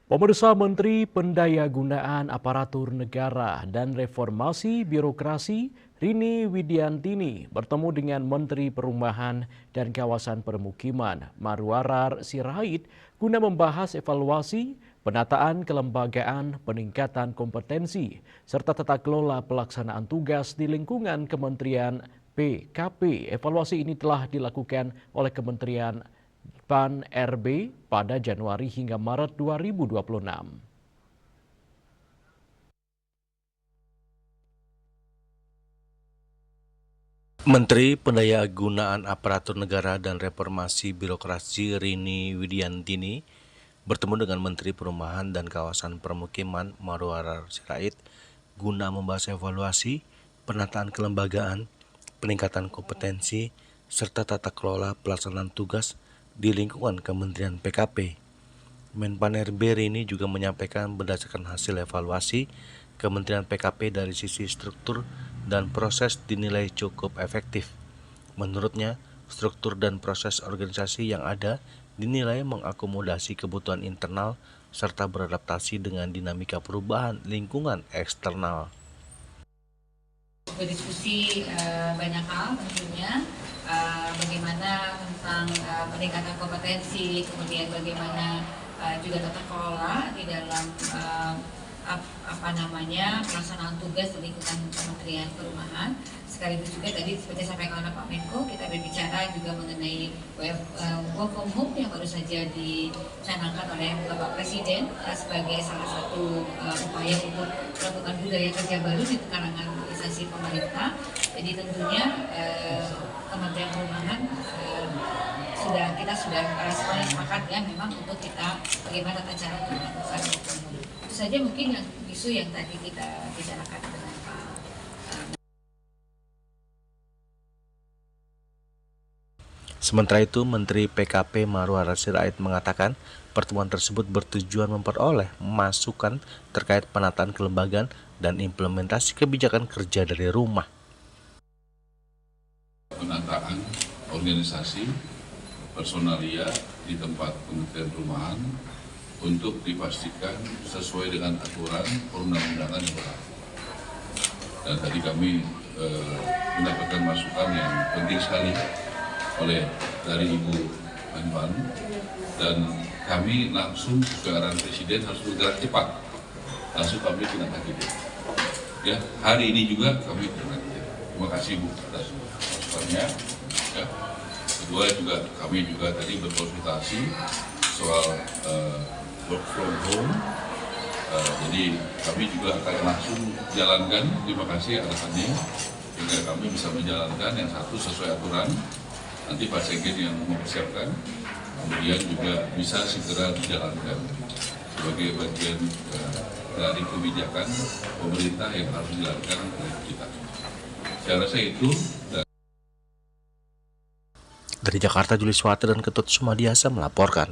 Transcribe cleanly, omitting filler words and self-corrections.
Pemirsa Menteri Pendayagunaan Aparatur Negara dan Reformasi Birokrasi Rini Widiantini bertemu dengan Menteri Perumahan dan Kawasan Permukiman Marwarar Sirait guna membahas evaluasi penataan kelembagaan, peningkatan kompetensi, serta tata kelola pelaksanaan tugas di lingkungan Kementerian PKP. Evaluasi ini telah dilakukan oleh Kementerian PAN RB pada Januari hingga Maret 2026. Menteri Pendayagunaan Aparatur Negara dan Reformasi Birokrasi Rini Widiantini bertemu dengan Menteri Perumahan dan Kawasan Permukiman Marwarar Sirait guna membahas evaluasi, penataan kelembagaan, peningkatan kompetensi, serta tata kelola pelaksanaan tugas di lingkungan Kementerian PKP. Menpan RB Rini juga menyampaikan berdasarkan hasil evaluasi, Kementerian PKP dari sisi struktur dan proses dinilai cukup efektif. Menurutnya, struktur dan proses organisasi yang ada dinilai mengakomodasi kebutuhan internal serta beradaptasi dengan dinamika perubahan lingkungan eksternal. Berdiskusi banyak hal tentunya, bagaimana tentang peningkatan kompetensi, kemudian bagaimana juga tata kelola di dalam pelaksanaan tugas di lingkungan Kementerian Perumahan. Sekaligus juga tadi seperti disampaikan oleh Pak Menko, kita berbicara juga mengenai work from home yang baru saja dicanangkan oleh Bapak Presiden sebagai salah satu upaya untuk melakukan budaya kerja baru di kalangan instansi pemerintah. Jadi tentunya Kementerian Perumahan kita sudah semuanya sepakat ya memang untuk kita bagaimana tata cara untuk melakukan work from home. Itu saja mungkin yang isu yang tadi kita bicarakan dengan Pak. Sementara itu, Menteri PKP Marwarar Sirait mengatakan pertemuan tersebut bertujuan memperoleh masukan terkait penataan kelembagaan dan implementasi kebijakan kerja dari rumah. Penataan organisasi personalia di tempat Kementerian Perumahan untuk dipastikan sesuai dengan aturan perundang-undangan yang berlaku. Dan tadi kami mendapatkan masukan yang penting sekali dari Ibu Menpan, dan kami langsung sesuai arahan Presiden harus bergerak cepat. Langsung kami tindak lanjuti. Ya, hari ini juga kami tindak lanjuti. Terima kasih Bu atas masukannya. Ya. Kedua juga kami juga tadi berkonsultasi soal work from home. Jadi kami juga akan langsung jalankan. Terima kasih arahannya sehingga kami bisa menjalankan yang satu sesuai aturan. Nanti Pak Sekjen yang mempersiapkan, kemudian juga bisa segera dijalankan sebagai bagian dari kebijakan pemerintah yang harus dilakukan oleh kita. Saya rasa itu. Dari Jakarta, Julius Water dan Ketut Sumadiasa melaporkan.